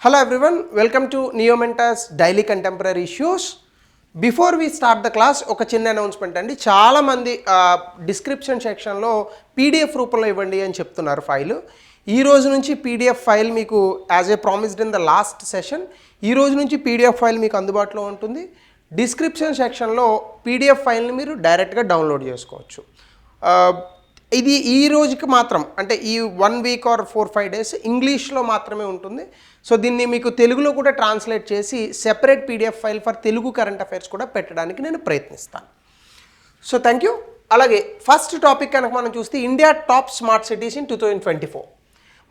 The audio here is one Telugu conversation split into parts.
Hello everyone, welcome to Neomentor's Daily Contemporary Issues. Before we start the class, ఒక చిన్న అనౌన్స్మెంట్ అండి. చాలామంది డిస్క్రిప్షన్ సెక్షన్లో పీడిఎఫ్ రూపంలో ఇవ్వండి అని చెప్తున్నారు ఫైల్. ఈ రోజు నుంచి పీడిఎఫ్ ఫైల్ మీకు as a promised in the last session, ఈ రోజు నుంచి పీడిఎఫ్ ఫైల్ మీకు అందుబాటులో ఉంటుంది. డిస్క్రిప్షన్ సెక్షన్లో పీడిఎఫ్ ఫైల్ని మీరు డైరెక్ట్గా డౌన్లోడ్ చేసుకోవచ్చు. ఇది ఈ రోజుకి మాత్రం, అంటే ఈ 1 వీక్ ఆర్ 4-5 డేస్ ఇంగ్లీష్లో మాత్రమే ఉంటుంది. సో దీన్ని మీకు తెలుగులో కూడా ట్రాన్స్లేట్ చేసి separate PDF file for Telugu current affairs కూడా పెట్టడానికి నేను ప్రయత్నిస్తాను. So thank you. అలాగే ఫస్ట్ టాపిక్ కనుక మనం చూస్తే India top smart cities in 2024.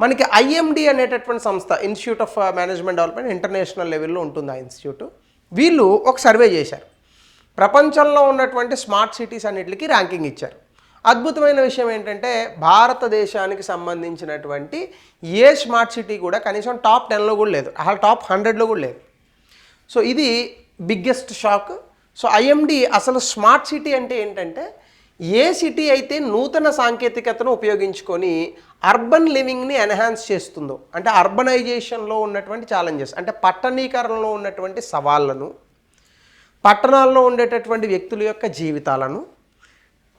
మనకి ఐఎండి అనేటటువంటి సంస్థ, institute of management development, international లెవెల్లో ఉంటుంది ఆ ఇన్స్టిట్యూట్. వీళ్ళు ఒక సర్వే చేశారు. ప్రపంచంలో ఉన్నటువంటి స్మార్ట్ సిటీస్ అన్నిటికీ ర్యాంకింగ్ ఇచ్చారు. అద్భుతమైన విషయం ఏంటంటే భారతదేశానికి సంబంధించినటువంటి ఏ స్మార్ట్ సిటీ కూడా కనీసం టాప్ 10లో కూడా లేదు, అసలు టాప్ 100లో కూడా లేదు. సో ఇది బిగ్గెస్ట్ షాక్. సో ఐఎండి అసలు స్మార్ట్ సిటీ అంటే ఏంటంటే ఏ సిటీ అయితే నూతన సాంకేతికతను ఉపయోగించుకొని అర్బన్ లివింగ్ని ఎన్హాన్స్ చేస్తుందో, అంటే అర్బనైజేషన్లో ఉన్నటువంటి ఛాలెంజెస్, అంటే పట్టణీకరణలో ఉన్నటువంటి సవాళ్ళను, పట్టణాల్లో ఉండేటటువంటి వ్యక్తుల యొక్క జీవితాలను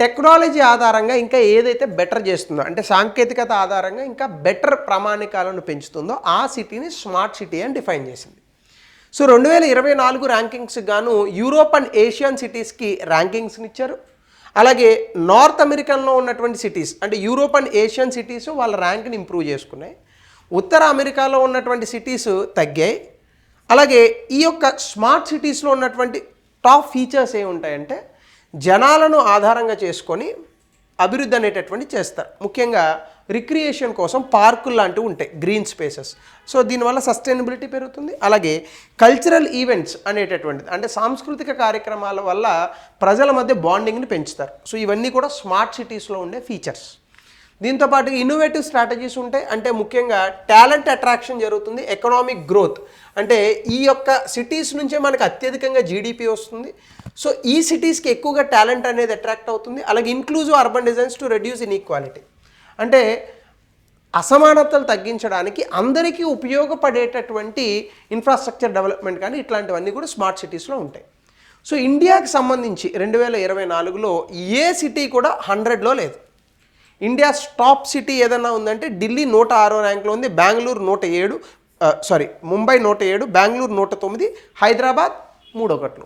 టెక్నాలజీ ఆధారంగా ఇంకా ఏదైతే బెటర్ చేస్తుందో, అంటే సాంకేతికత ఆధారంగా ఇంకా బెటర్ ప్రామాణికాలను పెంచుతుందో ఆ సిటీని స్మార్ట్ సిటీ అని డిఫైన్ చేసింది. సో 2024 ర్యాంకింగ్స్ గాను యూరోప్ అండ్ ఏషియన్ సిటీస్కి ర్యాంకింగ్స్ని ఇచ్చారు. అలాగే నార్త్ అమెరికన్లో ఉన్నటువంటి సిటీస్, అంటే యూరోప్ అండ్ ఏషియన్ సిటీస్ వాళ్ళ ర్యాంక్ని ఇంప్రూవ్ చేసుకున్నాయి. ఉత్తర అమెరికాలో ఉన్నటువంటి సిటీస్ తగ్గాయి. అలాగే ఈ యొక్క స్మార్ట్ సిటీస్లో ఉన్నటువంటి టాప్ ఫీచర్స్ ఏముంటాయంటే జనాలను ఆధారంగా చేసుకొని అభివృద్ధి అనేటటువంటి చేస్తారు. ముఖ్యంగా రిక్రియేషన్ కోసం పార్కులు లాంటివి ఉంటాయి, గ్రీన్ స్పేసెస్. సో దీనివల్ల సస్టైనబిలిటీ పెరుగుతుంది. అలాగే కల్చరల్ ఈవెంట్స్ అనేటటువంటిది, అంటే సాంస్కృతిక కార్యక్రమాల వల్ల ప్రజల మధ్య బాండింగ్ని పెంచుతారు. సో ఇవన్నీ కూడా స్మార్ట్ సిటీస్లో ఉండే ఫీచర్స్. దీంతోపాటు ఇన్నోవేటివ్ స్ట్రాటజీస్ ఉంటాయి, అంటే ముఖ్యంగా టాలెంట్ అట్రాక్షన్ జరుగుతుంది, ఎకనామిక్ గ్రోత్, అంటే ఈ యొక్క సిటీస్ నుంచే మనకు అత్యధికంగా జీడిపి వస్తుంది. సో ఈ సిటీస్కి ఎక్కువగా టాలెంట్ అనేది అట్రాక్ట్ అవుతుంది. అలాగే inclusive urban designs to reduce inequality, అంటే అసమానతలు తగ్గించడానికి అందరికీ ఉపయోగపడేటటువంటి ఇన్ఫ్రాస్ట్రక్చర్ డెవలప్మెంట్ కానీ ఇట్లాంటివన్నీ కూడా స్మార్ట్ సిటీస్లో ఉంటాయి. సో ఇండియాకి సంబంధించి 2024లో ఏ సిటీ కూడా 100లో లేదు. ఇండియా టాప్ సిటీ ఏదన్నా ఉందంటే ఢిల్లీ 106వ ర్యాంక్లో ఉంది, బెంగళూరు 107, ముంబై 107, బెంగళూరు 109, హైదరాబాద్ 31.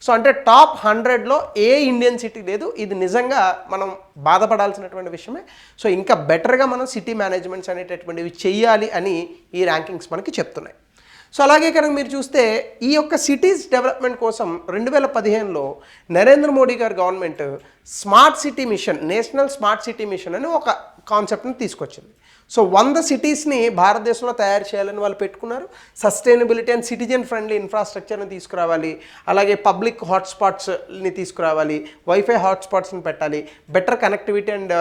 సో అంటే టాప్ 100లో ఏ ఇండియన్ సిటీ లేదు. ఇది నిజంగా మనం బాధపడాల్సినటువంటి విషయమే. సో ఇంకా బెటర్గా మనం సిటీ మేనేజ్మెంట్స్ అనేటటువంటివి చెయ్యాలి అని ఈ ర్యాంకింగ్స్ మనకి చెప్తున్నాయి. సో అలాగే కనుక మీరు చూస్తే ఈ యొక్క సిటీస్ డెవలప్మెంట్ కోసం 2015లో నరేంద్ర మోడీ గారి government smart city machine, national smart city machine అని ఒక కాన్సెప్ట్ని తీసుకొచ్చింది. సో 100 సిటీస్ని భారతదేశంలో తయారు చేయాలని వాళ్ళు పెట్టుకున్నారు. సస్టైనబిలిటీ అండ్ సిటిజన్ ఫ్రెండ్లీ ఇన్ఫ్రాస్ట్రక్చర్ని తీసుకురావాలి, అలాగే పబ్లిక్ హాట్స్పాట్స్ని తీసుకురావాలి, వైఫై హాట్స్పాట్స్ని పెట్టాలి, better connectivity and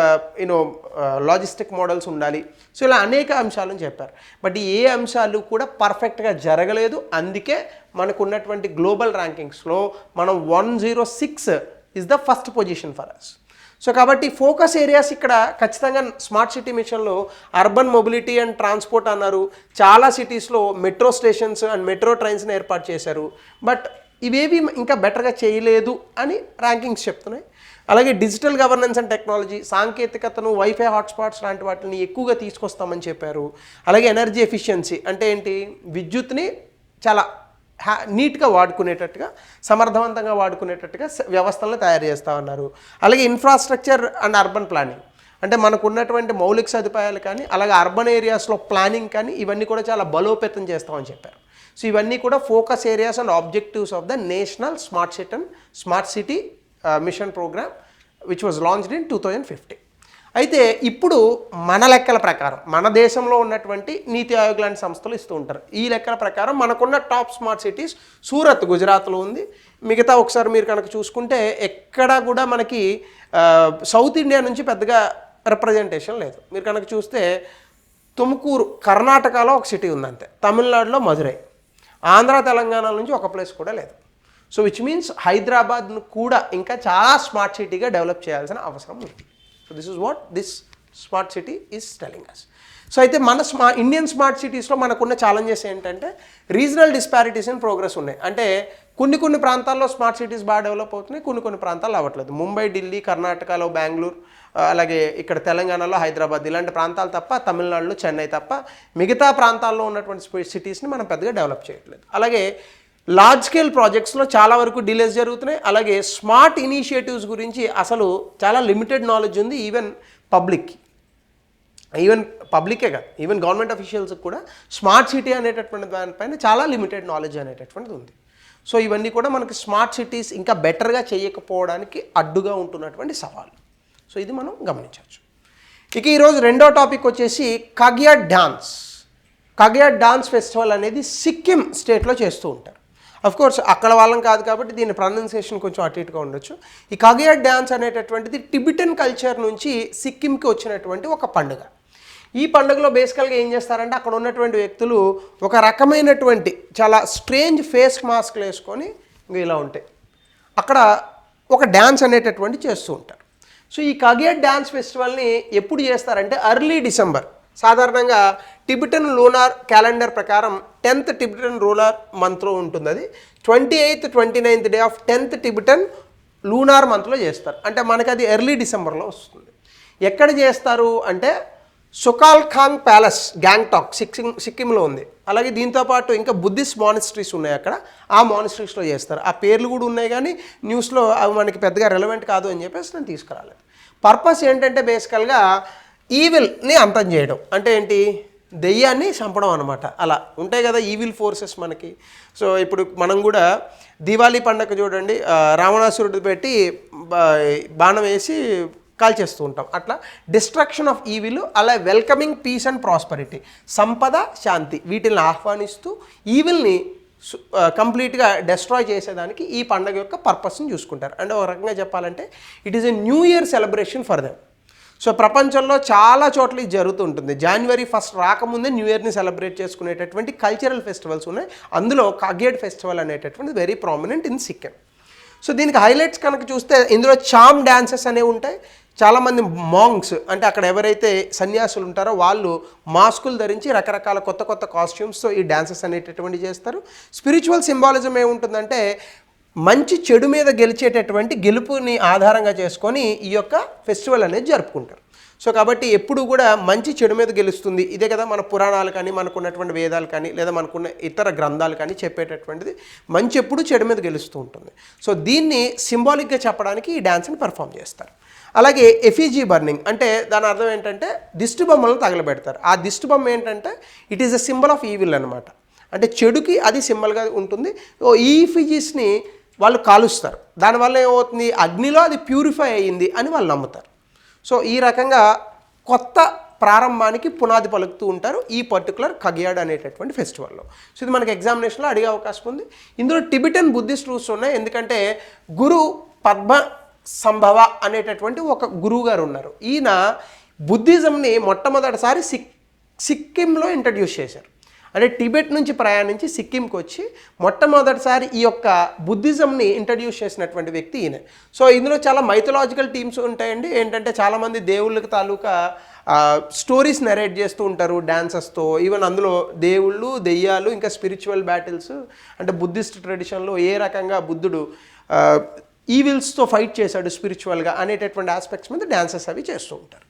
logistic models ఉండాలి. సో ఇలా అనేక అంశాలను చెప్పారు. బట్ ఏ అంశాలు కూడా పర్ఫెక్ట్గా జరగలేదు. అందుకే మనకు ఉన్నటువంటి గ్లోబల్ ర్యాంకింగ్స్లో మనం 106 is the first position for us. So కాబట్టి ఫోకస్ ఏరియాస్ ఇక్కడ ఖచ్చితంగా స్మార్ట్ సిటీ మిషన్లో అర్బన్ మొబిలిటీ అండ్ ట్రాన్స్పోర్ట్ అన్నారు. చాలా సిటీస్లో మెట్రో స్టేషన్స్ అండ్ మెట్రో ట్రైన్స్ని ఏర్పాటు చేశారు. బట్ ఇవేవి ఇంకా బెటర్గా చేయలేదు అని ర్యాంకింగ్స్ చెప్తున్నాయి. అలాగే డిజిటల్ గవర్నెన్స్ అండ్ టెక్నాలజీ, సాంకేతికతను, వైఫై హాట్స్పాట్స్ లాంటి వాటిని ఎక్కువగా తీసుకొస్తామని చెప్పారు. అలాగే ఎనర్జీ ఎఫిషియన్సీ, అంటే ఏంటి, విద్యుత్ని చాలా నీట్గా వాడుకునేటట్టుగా, సమర్థవంతంగా వాడుకునేటట్టుగా వ్యవస్థలను తయారు చేస్తామన్నారు. అలాగే ఇన్ఫ్రాస్ట్రక్చర్ అండ్ అర్బన్ ప్లానింగ్, అంటే మనకు ఉన్నటువంటి మౌలిక సదుపాయాలు కానీ అలాగే అర్బన్ ఏరియాస్లో ప్లానింగ్ కానీ ఇవన్నీ కూడా చాలా బలోపేతం చేస్తామని చెప్పారు. సో ఇవన్నీ కూడా focus areas and objectives of the national smart city mission programme which was launched in 2015. అయితే ఇప్పుడు మన లెక్కల ప్రకారం, మన దేశంలో ఉన్నటువంటి నీతి ఆయోగ్ లాంటి సంస్థలు ఇస్తూ ఉంటారు. ఈ లెక్కల ప్రకారం మనకున్న టాప్ స్మార్ట్ సిటీస్ సూరత్ గుజరాత్లో ఉంది. మిగతా ఒకసారి మీరు కనుక చూసుకుంటే ఎక్కడా కూడా మనకి సౌత్ ఇండియా నుంచి పెద్దగా రిప్రజెంటేషన్ లేదు. మీరు కనుక చూస్తే తుముకూరు కర్ణాటకలో ఒక సిటీ ఉంది అంతే, తమిళనాడులో మధురై, ఆంధ్ర తెలంగాణ నుంచి ఒక ప్లేస్ కూడా లేదు. సో విచ్ మీన్స్ హైదరాబాద్ను కూడా ఇంకా చాలా స్మార్ట్ సిటీగా డెవలప్ చేయాల్సిన అవసరం ఉంది. So this is what this smart city is telling us. So అయితే మన ఇండియన్ స్మార్ట్ సిటీస్లో మనకున్న ఛాలెంజెస్ ఏంటంటే రీజనల్ డిస్పారిటీస్ ఇన్ ప్రోగ్రెస్ ఉన్నాయి. అంటే కొన్ని ప్రాంతాల్లో స్మార్ట్ సిటీస్ బాగా డెవలప్ అవుతున్నాయి, కొన్ని ప్రాంతాల్లో అవ్వట్లేదు. ముంబై, ఢిల్లీ, కర్ణాటకలో బెంగళూరు, అలాగే ఇక్కడ తెలంగాణలో హైదరాబాద్, ఇలాంటి ప్రాంతాలు తప్ప, తమిళనాడులో చెన్నై తప్ప మిగతా ప్రాంతాల్లో ఉన్నటువంటి సిటీస్ని మనం పెద్దగా డెవలప్ చేయట్లేదు. అలాగే లార్జ్ స్కేల్ ప్రాజెక్ట్స్లో చాలా వరకు డిలేస్ జరుగుతున్నాయి. అలాగే స్మార్ట్ ఇనిషియేటివ్స్ గురించి అసలు చాలా లిమిటెడ్ నాలెడ్జ్ ఉంది ఈవెన్ పబ్లికే కాదు, ఈవెన్ గవర్నమెంట్ అఫీషియల్స్కి కూడా స్మార్ట్ సిటీ అనేటటువంటి దానిపైన చాలా లిమిటెడ్ నాలెడ్జ్ అనేటటువంటిది ఉంది. సో ఇవన్నీ కూడా మనకి స్మార్ట్ సిటీస్ ఇంకా బెటర్గా చేయకపోవడానికి అడ్డుగా ఉంటున్నటువంటి సవాళ్ళు. సో ఇది మనం గమనించవచ్చు. ఇక ఈరోజు రెండో టాపిక్ వచ్చేసి కగ్యాట్ డాన్స్ ఫెస్టివల్ అనేది సిక్కిం స్టేట్లో చేస్తూ ఉంటారు. కోర్స్ అక్కడ వాళ్ళం కాదు కాబట్టి దీని ప్రొనౌన్సియేషన్ కొంచెం అటు ఇటుగా ఉండొచ్చు. ఈ కగ్యాట్ డ్యాన్స్ అనేటటువంటిది టిబెటన్ కల్చర్ నుంచి సిక్కింకి వచ్చినటువంటి ఒక పండుగ. ఈ పండుగలో బేసికల్గా ఏం చేస్తారంటే అక్కడ ఉన్నటువంటి వ్యక్తులు ఒక రకమైనటువంటి చాలా స్ట్రేంజ్ ఫేస్ మాస్క్లు వేసుకొని ఇలా ఉంటాయి, అక్కడ ఒక డ్యాన్స్ అనేటటువంటి చేస్తూ ఉంటారు. సో ఈ కగ్యాట్ డ్యాన్స్ ఫెస్టివల్ని ఎప్పుడు చేస్తారంటే ఎర్లీ డిసెంబర్, సాధారణంగా టిబెటన్ లూనార్ క్యాలెండర్ ప్రకారం 10th టిబెటన్ లూనార్ మంత్లో ఉంటుంది. అది 28th, 29th day of 10th Tibetan lunar మంత్లో చేస్తారు. అంటే మనకి అది ఎర్లీ డిసెంబర్లో వస్తుంది. ఎక్కడ చేస్తారు అంటే సుకాల్ఖాంగ్ ప్యాలెస్, గ్యాంగ్టాక్, సిక్కింలో ఉంది. అలాగే దీంతోపాటు ఇంకా బుద్ధిస్ట్ మానిస్ట్రీస్ ఉన్నాయి అక్కడ, ఆ మానిస్ట్రీస్లో చేస్తారు. ఆ పేర్లు కూడా ఉన్నాయి కానీ న్యూస్లో అవి మనకి పెద్దగా రెలవెంట్ కాదు అని చెప్పేసి నేను తీసుకురాలేదు. పర్పస్ ఏంటంటే బేసికల్గా ఈవిల్ని అంతం చేయడం. అంటే ఏంటి, దెయ్యాన్ని చంపడం అనమాట. అలా ఉంటాయి కదా ఈవిల్ ఫోర్సెస్ మనకి. సో ఇప్పుడు మనం కూడా దీవాళీ పండగ చూడండి, రావణాసురుడు పెట్టి బాణం వేసి కాల్చేస్తూ ఉంటాం. అట్లా డిస్ట్రక్షన్ ఆఫ్ ఈవిల్, అలా వెల్కమింగ్ పీస్ అండ్ ప్రాస్పరిటీ, సంపద, శాంతి, వీటిని ఆహ్వానిస్తూ ఈవిల్ని కంప్లీట్గా డెస్ట్రాయ్ చేసేదానికి ఈ పండుగ యొక్క పర్పస్ని చూసుకుంటారు. అంటే ఒక రకంగా చెప్పాలంటే it is a new year celebration for them. So ప్రపంచంలో చాలా చోట్ల ఇది జరుగుతుంటుంది. January 1st రాకముందే న్యూ ఇయర్ని సెలబ్రేట్ చేసుకునేటటువంటి కల్చరల్ ఫెస్టివల్స్ ఉన్నాయి. అందులో కగ్యాట్ ఫెస్టివల్ అనేటటువంటి very prominent in Sikkim. So దీనికి హైలైట్స్ కనుక చూస్తే ఇందులో చామ్ డ్యాన్సెస్ అనేవి ఉంటాయి. చాలామంది మాంగ్స్, అంటే అక్కడ ఎవరైతే సన్యాసులు ఉంటారో వాళ్ళు మాస్కులు ధరించి రకరకాల కొత్త కాస్ట్యూమ్స్తో ఈ డ్యాన్సెస్ అనేటటువంటి చేస్తారు. స్పిరిచువల్ సింబాలిజం ఏముంటుందంటే మంచి చెడు మీద గెలిచేటటువంటి గెలుపుని ఆధారంగా చేసుకొని ఈ యొక్క ఫెస్టివల్ అనేది జరుపుకుంటారు. సో కాబట్టి ఎప్పుడు కూడా మంచి చెడు మీద గెలుస్తుంది. ఇదే కదా మన పురాణాలు కానీ, మనకున్నటువంటి వేదాలు కానీ, లేదా మనకున్న ఇతర గ్రంథాలు కానీ చెప్పేటటువంటిది. మంచి ఎప్పుడు చెడు మీద గెలుస్తూ ఉంటుంది. సో దీన్ని సింబాలిక్గా చెప్పడానికి ఈ డ్యాన్స్ని పర్ఫామ్ చేస్తారు. అలాగే ఎఫీజీ బర్నింగ్, అంటే దాని అర్థం ఏంటంటే దిష్టి బొమ్మలను తగలబెడతారు. ఆ దిష్టి బొమ్మ ఏంటంటే it is a symbol of evil అనమాట. అంటే చెడుకి అది సింబల్గా ఉంటుంది. ఈ ఎఫీజీస్ని వాళ్ళు కాలుస్తారు. దానివల్ల ఏమవుతుంది, అగ్నిలో అది ప్యూరిఫై అయ్యింది అని వాళ్ళు నమ్ముతారు. సో ఈ రకంగా కొత్త ప్రారంభానికి పునాది పలుకుతూ ఉంటారు ఈ పర్టికులర్ కగ్యాట్ అనేటటువంటి ఫెస్టివల్లో. సో ఇది మనకి ఎగ్జామినేషన్లో అడిగే అవకాశం ఉంది. ఇందులో టిబెటన్ బుద్ధిస్ట్ రూట్స్ ఉన్నాయి. ఎందుకంటే గురు పద్మ సంభవ అనేటటువంటి ఒక గురువు గారు ఉన్నారు. ఈయన బుద్ధిజంని మొట్టమొదటిసారి సిక్కింలో ఇంట్రడ్యూస్ చేశారు. అంటే టిబెట్ నుంచి ప్రయాణించి సిక్కింకి వచ్చి మొట్టమొదటిసారి ఈ యొక్క బుద్ధిజంని ఇంట్రడ్యూస్ చేసినటువంటి వ్యక్తి ఈయన. సో ఇందులో చాలా మైథలాజికల్ టీమ్స్ ఉంటాయండి. ఏంటంటే చాలామంది దేవుళ్ళకి తాలూకా స్టోరీస్ నరేట్ చేస్తూ ఉంటారు డ్యాన్సెస్తో. ఈవెన్ అందులో దేవుళ్ళు, దెయ్యాలు, ఇంకా స్పిరిచువల్ బ్యాటిల్స్, అంటే బుద్ధిస్ట్ ట్రెడిషన్లో ఏ రకంగా బుద్ధుడు ఈవిల్స్తో ఫైట్ చేశాడు స్పిరిచువల్గా అనేటటువంటి ఆస్పెక్ట్స్ మీద డ్యాన్సెస్ అవి చేస్తూ ఉంటారు.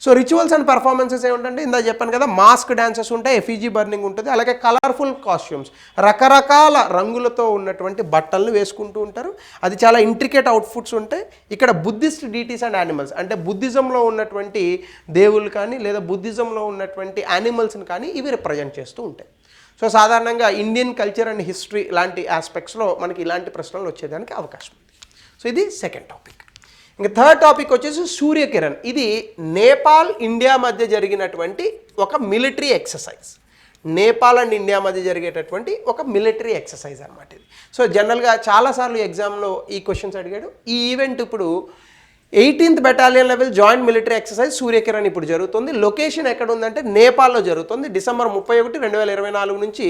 సో రిచువల్స్ అండ్ పర్ఫార్మెన్సెస్ ఏమిటంటే ఇందా చెప్పాను కదా, మాస్క్ డ్యాన్సెస్ ఉంటాయి, ఎఫీజీ బర్నింగ్ ఉంటుంది, అలాగే కలర్ఫుల్ కాస్ట్యూమ్స్, రకరకాల రంగులతో ఉన్నటువంటి బట్టలను వేసుకుంటూ ఉంటారు. అది చాలా ఇంట్రికేట్ అవుట్ఫిట్స్ ఉంటాయి. ఇక్కడ బుద్ధిస్ట్ డీటీస్ అండ్ యానిమల్స్, అంటే బుద్ధిజంలో ఉన్నటువంటి దేవుళ్ళు కానీ లేదా బుద్ధిజంలో ఉన్నటువంటి యానిమల్స్ని కానీ ఇవి రిప్రజెంట్ చేస్తూ ఉంటాయి. సో సాధారణంగా ఇండియన్ కల్చర్ అండ్ హిస్టరీ లాంటి ఆస్పెక్ట్స్లో మనకి ఇలాంటి ప్రశ్నలు వచ్చేదానికి అవకాశం ఉంది. సో ఇది సెకండ్ టాపిక్. ఇంకా థర్డ్ టాపిక్ వచ్చేసి సూర్యకిరణ్. ఇది నేపాల్, ఇండియా మధ్య జరిగినటువంటి ఒక military exercise. Nepal and India మధ్య జరిగేటటువంటి ఒక మిలిటరీ ఎక్సర్సైజ్ అనమాట ఇది. సో జనరల్గా చాలాసార్లు ఎగ్జామ్లో ఈ క్వశ్చన్స్ అడిగాడు. ఈ ఈవెంట్ ఇప్పుడు 18th battalion level joint military exercise Surya Kiran ఇప్పుడు జరుగుతుంది. లొకేషన్ ఎక్కడ ఉందంటే నేపాల్లో జరుగుతుంది. డిసెంబర్ 31, 2024 నుంచి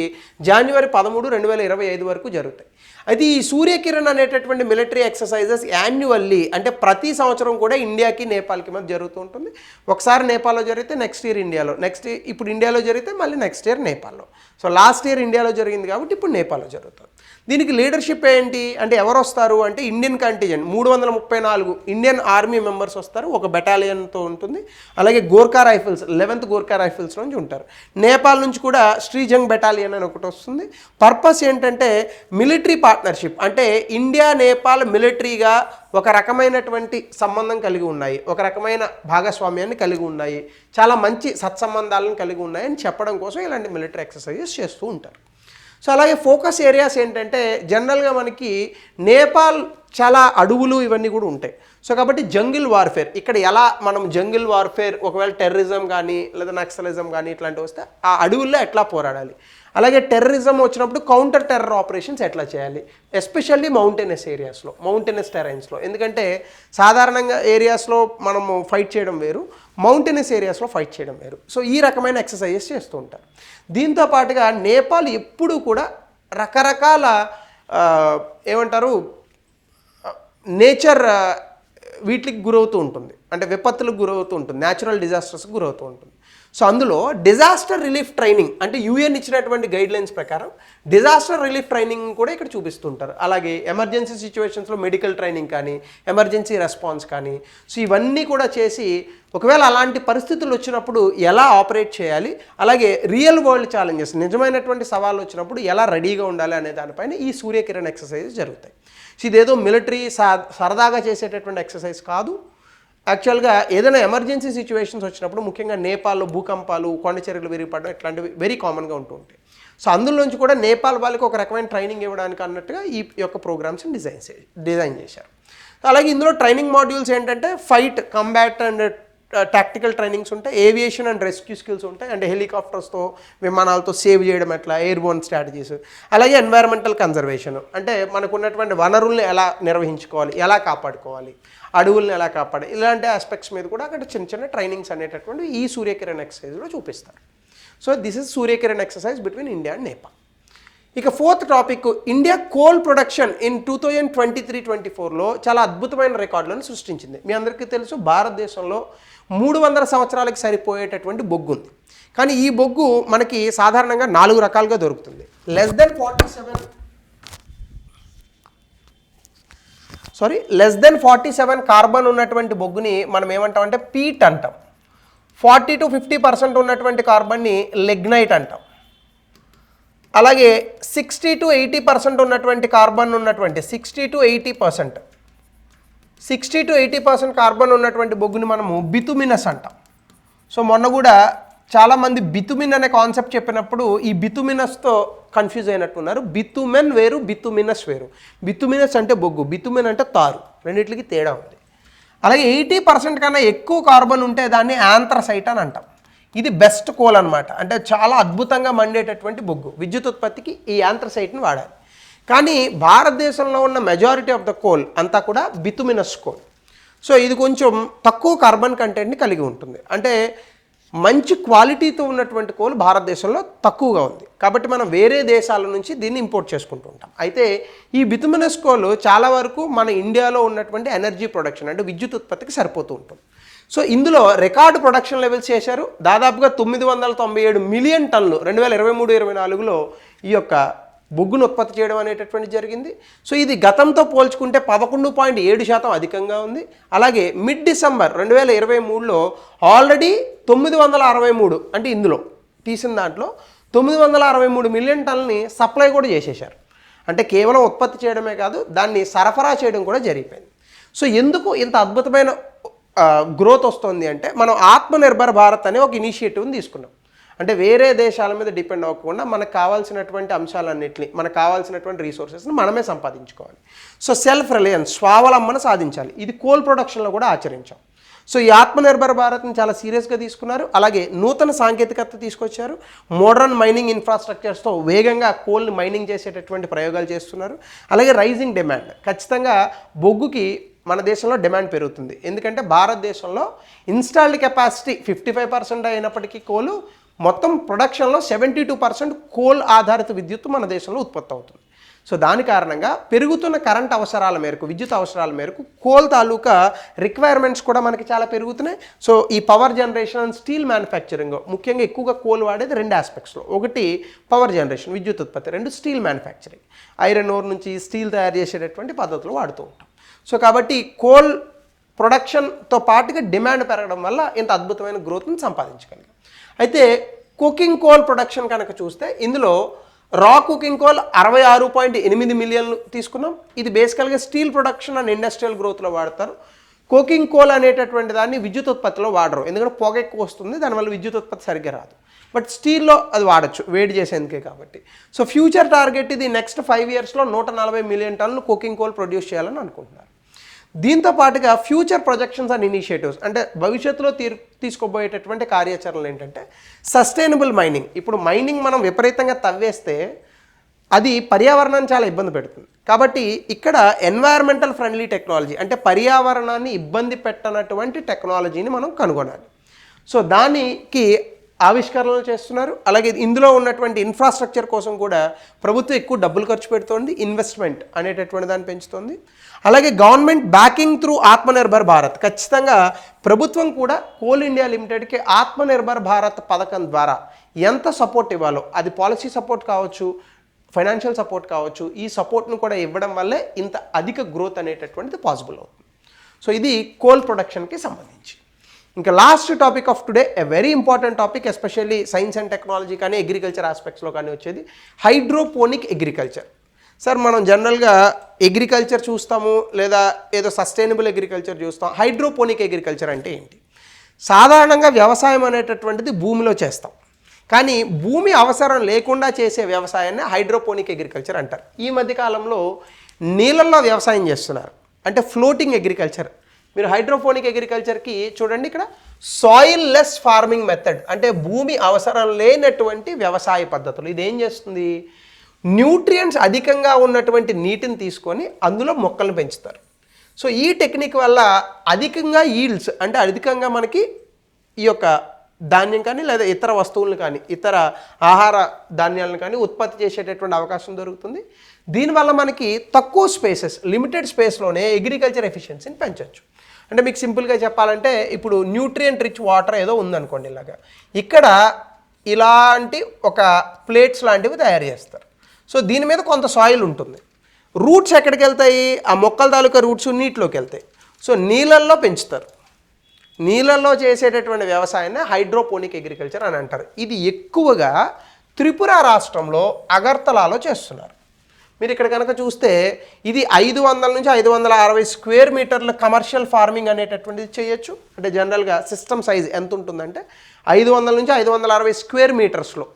జనవరి 13, 2025 వరకు జరుగుతాయి. అయితే ఈ సూర్యకిరణ్ అనేటటువంటి మిలిటరీ ఎక్సర్సైజెస్ యాన్యువల్లీ అంటే ప్రతి సంవత్సరం కూడా ఇండియాకి నేపాల్కి మధ్య జరుగుతూ ఉంటుంది. ఒకసారి నేపాల్లో జరిగితే నెక్స్ట్ ఇయర్ ఇండియాలో, ఇప్పుడు ఇండియాలో జరిగితే మళ్ళీ నెక్స్ట్ ఇయర్ నేపాల్లో. సో లాస్ట్ ఇయర్ ఇండియాలో జరిగింది కాబట్టి ఇప్పుడు నేపాల్లో జరుగుతుంది. దీనికి లీడర్షిప్ ఏంటి అంటే ఎవరు వస్తారు అంటే Indian contingent 334 Indian army members వస్తారు, ఒక బెటాలియన్తో ఉంటుంది. అలాగే Gorkha rifles 11th Gorkha rifles నుంచి ఉంటారు. నేపాల్ నుంచి కూడా శ్రీజంగ్ బెటాలియన్ అని ఒకటి వస్తుంది. పర్పస్ ఏంటంటే మిలిటరీ పార్ట్నర్షిప్, అంటే ఇండియా నేపాల్ మిలిటరీగా ఒక రకమైనటువంటి సంబంధం కలిగి ఉన్నాయి, ఒక రకమైన భాగస్వామ్యాన్ని కలిగి ఉన్నాయి, చాలా మంచి సత్సంబంధాలను కలిగి ఉన్నాయి అని చెప్పడం కోసం ఇలాంటి మిలిటరీ ఎక్సర్సైజెస్ చేస్తూ ఉంటారు. సో అలాగే ఫోకస్ ఏరియాస్ ఏంటంటే జనరల్గా మనకి నేపాల్ చాలా అడవులు ఇవన్నీ కూడా ఉంటాయి. సో కాబట్టి జంగిల్ వార్ఫేర్, ఇక్కడ ఎలా మనం జంగిల్ వార్ఫేర్ ఒకవేళ టెర్రరిజం కానీ లేదా నక్సలిజం కానీ ఇట్లాంటివి వస్తే ఆ అడవుల్లో ఎట్లా పోరాడాలి, అలాగే టెర్రరిజం వచ్చినప్పుడు కౌంటర్ టెర్రర్ ఆపరేషన్స్ ఎట్లా చేయాలి, ఎస్పెషల్లీ మౌంటైనస్ ఏరియాస్లో, మౌంటైనస్ టెరైన్స్లో. ఎందుకంటే సాధారణంగా ఏరియాస్లో మనము ఫైట్ చేయడం వేరు, మౌంటైనస్ ఏరియాస్లో ఫైట్ చేయడం వేరు. సో ఈ రకమైన ఎక్సర్సైజెస్ చేస్తూ ఉంటారు. దీంతో పాటుగా నేపాల్ ఎప్పుడూ కూడా రకరకాల ఏమంటారు నేచర్ వీటికి గురవుతూ ఉంటుంది, అంటే విపత్తులకు గురవుతూ ఉంటుంది, న్యాచురల్ డిజాస్టర్స్కి గురవుతూ ఉంటుంది. సో అందులో డిజాస్టర్ రిలీఫ్ ట్రైనింగ్ అంటే యూఎన్ ఇచ్చినటువంటి గైడ్లైన్స్ ప్రకారం డిజాస్టర్ రిలీఫ్ ట్రైనింగ్ కూడా ఇక్కడ చూపిస్తుంటారు. అలాగే ఎమర్జెన్సీ సిచ్యువేషన్స్లో మెడికల్ ట్రైనింగ్ కానీ ఎమర్జెన్సీ రెస్పాన్స్ కానీ, సో ఇవన్నీ కూడా చేసి ఒకవేళ అలాంటి పరిస్థితులు వచ్చినప్పుడు ఎలా ఆపరేట్ చేయాలి, అలాగే రియల్ వరల్డ్ ఛాలెంజెస్ నిజమైనటువంటి సవాళ్ళు వచ్చినప్పుడు ఎలా రెడీగా ఉండాలి అనే దానిపైన ఈ సూర్యకిరణ్ ఎక్సర్సైజెస్ జరుగుతాయి. సో ఇదేదో మిలిటరీ సరదాగా చేసేటటువంటి ఎక్సర్సైజ్ కాదు. యాక్చువల్గా ఏదైనా ఎమర్జెన్సీ సిచ్యువేషన్స్ వచ్చినప్పుడు ముఖ్యంగా నేపాల్లో భూకంపాలు, కొండచర్యలు విరిగిపడడం ఇట్లాంటివి వెరీ కామన్గా ఉంటూ ఉంటాయి. సో అందులోంచి కూడా నేపాల్ వాళ్ళకి ఒక రకమైన ట్రైనింగ్ ఇవ్వడానికి అన్నట్టుగా ఈ యొక్క ప్రోగ్రామ్స్ని డిజైన్ చేశారు. అలాగే ఇందులో ట్రైనింగ్ మాడ్యూల్స్ ఏంటంటే fight, combat and tactical trainings ఉంటాయి, ఏవియేషన్ అండ్ రెస్క్యూ స్కిల్స్ ఉంటాయి, అంటే హెలికాప్టర్స్తో విమానాలతో సేవ్ చేయడం ఎట్లా, ఎయిర్బోర్న్ స్ట్రాటజీస్, అలాగే ఎన్వైరన్మెంటల్ కన్జర్వేషన్ అంటే మనకు ఉన్నటువంటి వనరుల్ని ఎలా నిర్వహించుకోవాలి, ఎలా కాపాడుకోవాలి, అడవుల్ని ఎలా కాపాడాలి, ఇలాంటి ఆస్పెక్ట్స్ మీద కూడా అక్కడ చిన్న చిన్న ట్రైనింగ్స్ అనేటటువంటి ఈ సూర్యకిరణ్ ఎక్సర్సైజ్లో చూపిస్తారు. So this is Suryakiran exercise between India and Nepal. ఇక fourth topic, India coal production in 2023-24లో చాలా అద్భుతమైన రికార్డులను సృష్టించింది. మీ అందరికీ తెలుసు భారతదేశంలో 300 సంవత్సరాలకి సరిపోయేటటువంటి బొగ్గు ఉంది. కానీ ఈ బొగ్గు మనకి సాధారణంగా 4 రకాలుగా దొరుకుతుంది. లెస్ దెన్ 47 కార్బన్ ఉన్నటువంటి బొగ్గుని మనం ఏమంటామంటే పీట్ అంటాం. 40 to 50% ఉన్నటువంటి కార్బన్ని లెగ్నైట్ అంటాం. అలాగే 60 to 80% ఉన్నటువంటి కార్బన్ ఉన్నటువంటి 60 to 80% కార్బన్ ఉన్నటువంటి బొగ్గుని మనము బితుమినస్ అంటాం. సో మొన్న కూడా చాలామంది బితుమిన్ అనే కాన్సెప్ట్ చెప్పినప్పుడు ఈ బితుమినస్తో కన్ఫ్యూజ్ అయినట్టున్నారు. బితుమెన్ వేరు, బితుమినస్ వేరు. బితుమినస్ అంటే బొగ్గు, బితుమిన్ అంటే తారు, రెండింటికి తేడా ఉంది. అలాగే 80% కన్నా ఎక్కువ కార్బన్ ఉంటే దాన్ని యాంథ్రసైట్ అని అంటాం. ఇది బెస్ట్ కోల్ అనమాట, అంటే చాలా అద్భుతంగా మండేటటువంటి బొగ్గు. విద్యుత్ ఉత్పత్తికి ఈ యాంథ్రసైట్ని వాడాలి. కానీ భారతదేశంలో ఉన్న మెజారిటీ ఆఫ్ ద కోల్ అంతా కూడా బితుమినస్ కోల్. సో ఇది కొంచెం తక్కువ కార్బన్ కంటెంట్ని కలిగి ఉంటుంది, అంటే మంచి క్వాలిటీతో ఉన్నటువంటి కోల్ భారతదేశంలో తక్కువగా ఉంది. కాబట్టి మనం వేరే దేశాల నుంచి దీన్ని ఇంపోర్ట్ చేసుకుంటూ ఉంటాం. అయితే ఈ బితుమినస్ కోల్ చాలా వరకు మన ఇండియాలో ఉన్నటువంటి ఎనర్జీ ప్రొడక్షన్ అంటే విద్యుత్ ఉత్పత్తికి సరిపోతూ ఉంటుంది. సో ఇందులో రికార్డు ప్రొడక్షన్ లెవెల్స్ చేశారు. దాదాపుగా 997 మిలియన్ టన్నులు 2023-24లో ఈ యొక్క బొగ్గును ఉత్పత్తి చేయడం అనేటటువంటి జరిగింది. సో ఇది గతంతో పోల్చుకుంటే 11.7% అధికంగా ఉంది. అలాగే మిడ్ డిసెంబర్ 2023లో ఆల్రెడీ 963 అంటే ఇందులో తీసిన దాంట్లో 963 మిలియన్ టన్నుని సప్లై కూడా చేసేశారు. అంటే కేవలం ఉత్పత్తి చేయడమే కాదు, దాన్ని సరఫరా చేయడం కూడా జరిగిపోయింది. సో ఎందుకు ఇంత అద్భుతమైన గ్రోత్ వస్తుంది అంటే మనం ఆత్మనిర్భర్ భారత్ అనే ఒక ఇనిషియేటివ్ని తీసుకున్నాం. అంటే వేరే దేశాల మీద డిపెండ్ అవ్వకుండా మనకు కావాల్సినటువంటి అంశాలన్నింటినీ, మనకు కావాల్సినటువంటి రీసోర్సెస్ని మనమే సంపాదించుకోవాలి. సో సెల్ఫ్ రిలయన్స్, స్వావలంబన సాధించాలి. ఇది కోల్ ప్రొడక్షన్లో కూడా ఆచరించాం. సో ఈ ఆత్మనిర్భర్ భారత్ని చాలా సీరియస్గా తీసుకున్నారు. అలాగే నూతన సాంకేతికత తీసుకొచ్చారు. మోడర్న్ మైనింగ్ ఇన్ఫ్రాస్ట్రక్చర్స్తో వేగంగా కోల్ని మైనింగ్ చేసేటటువంటి ప్రయోగాలు చేస్తున్నారు. అలాగే రైజింగ్ డిమాండ్, ఖచ్చితంగా బొగ్గుకి మన దేశంలో డిమాండ్ పెరుగుతుంది. ఎందుకంటే భారతదేశంలో ఇన్స్టాల్డ్ కెపాసిటీ 55% అయినప్పటికీ కోలు మొత్తం ప్రొడక్షన్లో 72% కోల్ ఆధారిత విద్యుత్ మన దేశంలో ఉత్పత్తి అవుతుంది. సో దాని కారణంగా పెరుగుతున్న కరెంట్ అవసరాల మేరకు, విద్యుత్ అవసరాల మేరకు కోల్ తాలూకా రిక్వైర్మెంట్స్ కూడా మనకి చాలా పెరుగుతున్నాయి. సో ఈ power generation and steel manufacturing ముఖ్యంగా ఎక్కువగా కోల్ వాడేది 2 ఆస్పెక్ట్స్లో. ఒకటి పవర్ జనరేషన్, విద్యుత్ ఉత్పత్తి, 2 స్టీల్ మ్యానుఫ్యాక్చరింగ్, ఐరన్ ఓర్ నుంచి స్టీల్ తయారు చేసేటటువంటి పద్ధతులు వాడుతూ ఉంటాం. సో కాబట్టి కోల్ ప్రొడక్షన్తో పాటుగా డిమాండ్ పెరగడం వల్ల ఇంత అద్భుతమైన గ్రోత్ని సంపాదించగలిగాం. అయితే కుకింగ్ కోల్ ప్రొడక్షన్ కనుక చూస్తే ఇందులో రా కుకింగ్ కోల్ 66.8 మిలియన్లు తీసుకున్నాం. ఇది బేసికల్గా స్టీల్ ప్రొడక్షన్ అండ్ ఇండస్ట్రియల్ గ్రోత్లో వాడతారు. కుకింగ్ కోల్ అనేటటువంటి దాన్ని విద్యుత్ ఉత్పత్తిలో వాడరు, ఎందుకంటే పొగ ఎక్కువ వస్తుంది, దానివల్ల విద్యుత్ ఉత్పత్తి సరిగ్గా రాదు. బట్ స్టీల్లో అది వాడచ్చు, వేడి చేసేందుకే కాబట్టి. సో ఫ్యూచర్ టార్గెట్ ఇది నెక్స్ట్ 5 ఇయర్స్లో 140 మిలియన్ టన్నులు కుకింగ్ కోల్ ప్రొడ్యూస్ చేయాలని అనుకుంటున్నారు. దీంతో పాటుగా ఫ్యూచర్ ప్రొజెక్షన్స్ అండ్ ఇనిషియేటివ్స్, అంటే భవిష్యత్తులో తీసుకోబోయేటటువంటి కార్యాచరణలు ఏంటంటే సస్టైనబుల్ మైనింగ్. ఇప్పుడు మైనింగ్ మనం విపరీతంగా తవ్వేస్తే అది పర్యావరణాన్ని చాలా ఇబ్బంది పెడుతుంది. కాబట్టి ఇక్కడ ఎన్వైరన్మెంటల్ ఫ్రెండ్లీ టెక్నాలజీ, అంటే పర్యావరణాన్ని ఇబ్బంది పెట్టనటువంటి టెక్నాలజీని మనం కనుగొనాలి. సో దానికి ఆవిష్కరణలు చేస్తున్నారు. అలాగే ఇందులో ఉన్నటువంటి ఇన్ఫ్రాస్ట్రక్చర్ కోసం కూడా ప్రభుత్వం ఎక్కువ డబ్బులు ఖర్చు పెడుతోంది, ఇన్వెస్ట్మెంట్ అనేటటువంటి దాన్ని పెంచుతోంది. అలాగే government backing through Atmanirbhar Bharat, ఖచ్చితంగా ప్రభుత్వం కూడా కోల్ ఇండియా లిమిటెడ్కి ఆత్మనిర్భర్ భారత్ పథకం ద్వారా ఎంత సపోర్ట్ ఇవ్వాలో, అది పాలసీ సపోర్ట్ కావచ్చు, ఫైనాన్షియల్ సపోర్ట్ కావచ్చు, ఈ సపోర్ట్ను కూడా ఇవ్వడం వల్లే ఇంత అధిక గ్రోత్ అనేటటువంటిది పాసిబుల్ అవుతుంది. సో ఇది కోల్ ప్రొడక్షన్కి సంబంధించి. ఇంకా last topic of today, a very important topic, especially science and technology కానీ అగ్రికల్చర్ ఆస్పెక్ట్స్లో కానీ వచ్చేది హైడ్రోపోనిక్ అగ్రికల్చర్. సార్ మనం జనరల్గా అగ్రికల్చర్ చూస్తాము, లేదా ఏదో సస్టైనబుల్ అగ్రికల్చర్ చూస్తాం. హైడ్రోపోనిక్ అగ్రికల్చర్ అంటే ఏంటి? సాధారణంగా వ్యవసాయం అనేటటువంటిది భూమిలో చేస్తాం, కానీ భూమి అవసరం లేకుండా చేసే వ్యవసాయాన్ని హైడ్రోపోనిక్ అగ్రికల్చర్ అంటారు. ఈ మధ్యకాలంలో నీళ్ళల్లో వ్యవసాయం చేస్తున్నారు, అంటే ఫ్లోటింగ్ అగ్రికల్చర్. మీరు హైడ్రోపోనిక్ అగ్రికల్చర్కి చూడండి, ఇక్కడ సాయిల్ లెస్ ఫార్మింగ్ మెథడ్, అంటే భూమి అవసరం లేనటువంటి వ్యవసాయ పద్ధతులు. ఇది ఏం చేస్తుంది? న్యూట్రియంట్స్ అధికంగా ఉన్నటువంటి నీటిని తీసుకొని అందులో మొక్కలను పెంచుతారు. సో ఈ టెక్నిక్ వల్ల అధికంగా ఈల్డ్స్, అంటే అధికంగా మనకి ఈ యొక్క ధాన్యం కానీ లేదా ఇతర వస్తువులను కానీ ఇతర ఆహార ధాన్యాలను కానీ ఉత్పత్తి చేసేటటువంటి అవకాశం దొరుకుతుంది. దీనివల్ల మనకి తక్కువ స్పేసెస్, లిమిటెడ్ స్పేస్లోనే అగ్రికల్చర్ ఎఫిషియన్సీని పెంచవచ్చు. అంటే మీకు సింపుల్గా చెప్పాలంటే ఇప్పుడు న్యూట్రియంట్ రిచ్ వాటర్ ఏదో ఉందనుకోండి, ఇలాగా ఇక్కడ ఇలాంటి ఒక ప్లేట్స్ లాంటివి తయారు చేస్తారు. సో దీని మీద కొంత సాయిల్ ఉంటుంది. రూట్స్ ఎక్కడికి వెళ్తాయి? ఆ మొక్కల తాలూకా రూట్స్ నీటిలోకి వెళ్తాయి. సో నీళ్ళల్లో పెంచుతారు. నీళ్ళల్లో చేసేటటువంటి వ్యవసాయాన్ని హైడ్రోపోనిక్ అగ్రికల్చర్ అని అంటారు. ఇది ఎక్కువగా త్రిపుర రాష్ట్రంలో అగర్తలాలో చేస్తున్నారు. మీరు ఇక్కడ కనుక చూస్తే ఇది 500 నుంచి 560 స్క్వేర్ మీటర్ల కమర్షియల్ ఫార్మింగ్ అనేటటువంటిది చేయొచ్చు. అంటే జనరల్గా సిస్టమ్ సైజ్ ఎంత ఉంటుందంటే 500 నుంచి 560 స్క్వేర్ మీటర్స్లో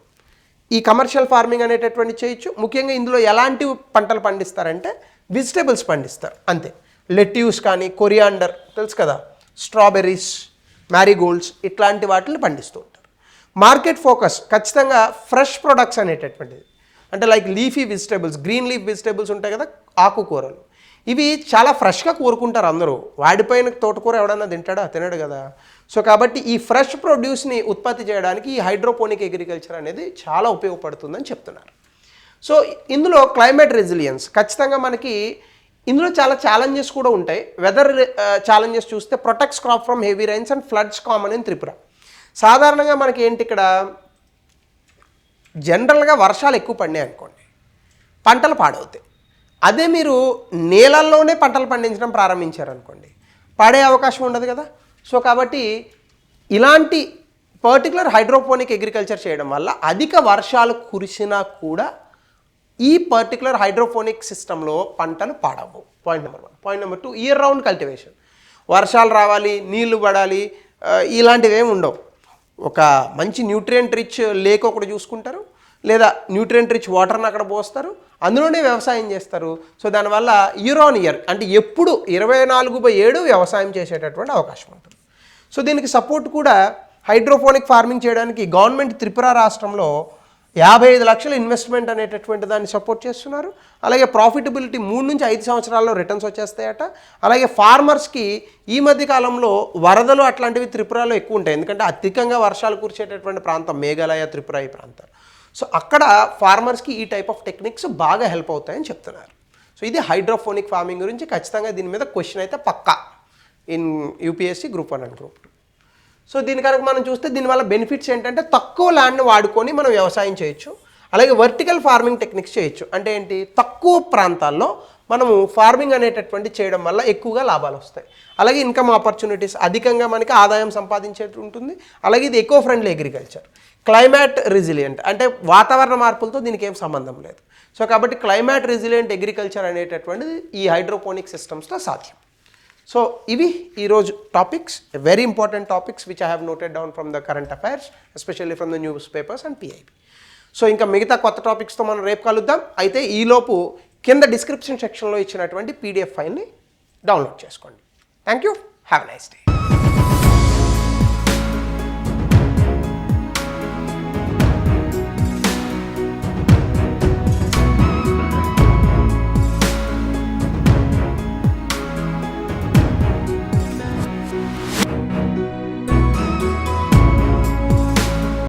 ఈ కమర్షియల్ ఫార్మింగ్ అనేటటువంటి చేయొచ్చు. ముఖ్యంగా ఇందులో ఎలాంటి పంటలు పండిస్తారంటే వెజిటేబుల్స్ పండిస్తారు అంతే. లెట్యూస్ కానీ, కొరియాండర్ తెలుసు కదా, స్ట్రాబెర్రీస్, మ్యారీగోల్డ్స్, ఇట్లాంటి వాటిని పండిస్తూ ఉంటారు. మార్కెట్ ఫోకస్ ఖచ్చితంగా ఫ్రెష్ ప్రొడక్ట్స్ అనేటటువంటిది, అంటే like leafy vegetables, green leaf vegetables ఉంటాయి కదా, ఆకుకూరలు, ఇవి చాలా ఫ్రెష్గా కోరుకుంటారు అందరూ. వాడిపోయిన తోటకూర ఎవడన్నా తింటాడా? తినడు కదా. సో కాబట్టి ఈ ఫ్రెష్ ప్రొడ్యూస్ని ఉత్పత్తి చేయడానికి ఈ హైడ్రోపోనిక్ అగ్రికల్చర్ అనేది చాలా ఉపయోగపడుతుందని చెప్తున్నారు. సో ఇందులో క్లైమేట్ రెసిలియన్స్ ఖచ్చితంగా మనకి ఇందులో చాలా ఛాలెంజెస్ కూడా ఉంటాయి. వెదర్ ఛాలెంజెస్ చూస్తే protects crop from heavy rains and floods common in Tripura. సాధారణంగా మనకి ఏంటి, ఇక్కడ జనరల్గా వర్షాలు ఎక్కువ పడినాయి అనుకోండి, పంటలు పాడవుతాయి. అదే మీరు నీళ్ళల్లోనే పంటలు పండించడం ప్రారంభించారనుకోండి, పాడే అవకాశం ఉండదు కదా. సో కాబట్టి ఇలాంటి పర్టికులర్ హైడ్రోపోనిక్ అగ్రికల్చర్ చేయడం వల్ల అధిక వర్షాలు కురిసినా కూడా ఈ పర్టికులర్ హైడ్రోపోనిక్ సిస్టంలో పంటలు పాడవు. Point number 1. Point number 2, year round cultivation. వర్షాలు రావాలి, నీళ్లు పడాలి, ఇలాంటివి ఏమి ఉండవు. ఒక మంచి న్యూట్రియంట్ రిచ్ లేక్ ఒకటి చూసుకుంటారు, లేదా న్యూట్రియంట్ రిచ్ వాటర్ని అక్కడ పోస్తారు, అందులోనే వ్యవసాయం చేస్తారు. సో దానివల్ల ఇయర్ ఆన్ ఇయర్, అంటే ఎప్పుడు 24/7 వ్యవసాయం చేసేటటువంటి అవకాశం ఉంటుంది. సో దీనికి సపోర్ట్ కూడా హైడ్రోపోనిక్ ఫార్మింగ్ చేయడానికి గవర్నమెంట్ త్రిపుర రాష్ట్రంలో 55 లక్షల ఇన్వెస్ట్మెంట్ అనేటటువంటి దాన్ని సపోర్ట్ చేస్తున్నారు. అలాగే ప్రాఫిటబిలిటీ 3 నుంచి 5 సంవత్సరాల్లో రిటర్న్స్ వచ్చేస్తాయట. అలాగే ఫార్మర్స్కి ఈ మధ్య కాలంలో వరదలు అట్లాంటివి త్రిపురలో ఎక్కువ ఉంటాయి, ఎందుకంటే అధికంగా వర్షాలు కురిసేటటువంటి ప్రాంతం మేఘాలయ, త్రిపుర ఈ ప్రాంతాలు. సో అక్కడ ఫార్మర్స్కి ఈ టైప్ ఆఫ్ టెక్నిక్స్ బాగా హెల్ప్ అవుతాయని చెప్తున్నారు. సో ఇది హైడ్రోఫోనిక్ ఫార్మింగ్ గురించి. ఖచ్చితంగా దీని మీద క్వశ్చన్ అయితే పక్కా in UPSC group 1 and group 2. So దీని కనుక మనం చూస్తే దీనివల్ల బెనిఫిట్స్ ఏంటంటే తక్కువ ల్యాండ్ని వాడుకొని మనం వ్యవసాయం చేయొచ్చు. అలాగే వర్టికల్ ఫార్మింగ్ టెక్నిక్స్ చేయొచ్చు. అంటే ఏంటి, తక్కువ ప్రాంతాల్లో మనము ఫార్మింగ్ అనేటటువంటి చేయడం వల్ల ఎక్కువగా లాభాలు వస్తాయి. అలాగే ఇన్కమ్ ఆపర్చునిటీస్, అధికంగా మనకి ఆదాయం సంపాదించేది ఉంటుంది. అలాగే ఇది eco friendly agriculture. Climate resilient, అంటే వాతావరణ మార్పులతో దీనికి ఏం సంబంధం లేదు. సో కాబట్టి క్లైమేట్ రెసిలియంట్ అగ్రికల్చర్ అనేటటువంటిది ఈ హైడ్రోపోనిక్ సిస్టమ్స్లో సాధ్యం. సో ఇవి ఈరోజు topics, very important topics which I have noted down from the current affairs, especially from the news papers and PIB. So ఇంకా మిగతా కొత్త టాపిక్స్తో మనం రేపు కలుద్దాం. అయితే ఈలోపు కింద డిస్క్రిప్షన్ సెక్షన్లో ఇచ్చినటువంటి పీడిఎఫ్ ఫైల్ని డౌన్లోడ్ చేసుకోండి. Thank you, have a nice day.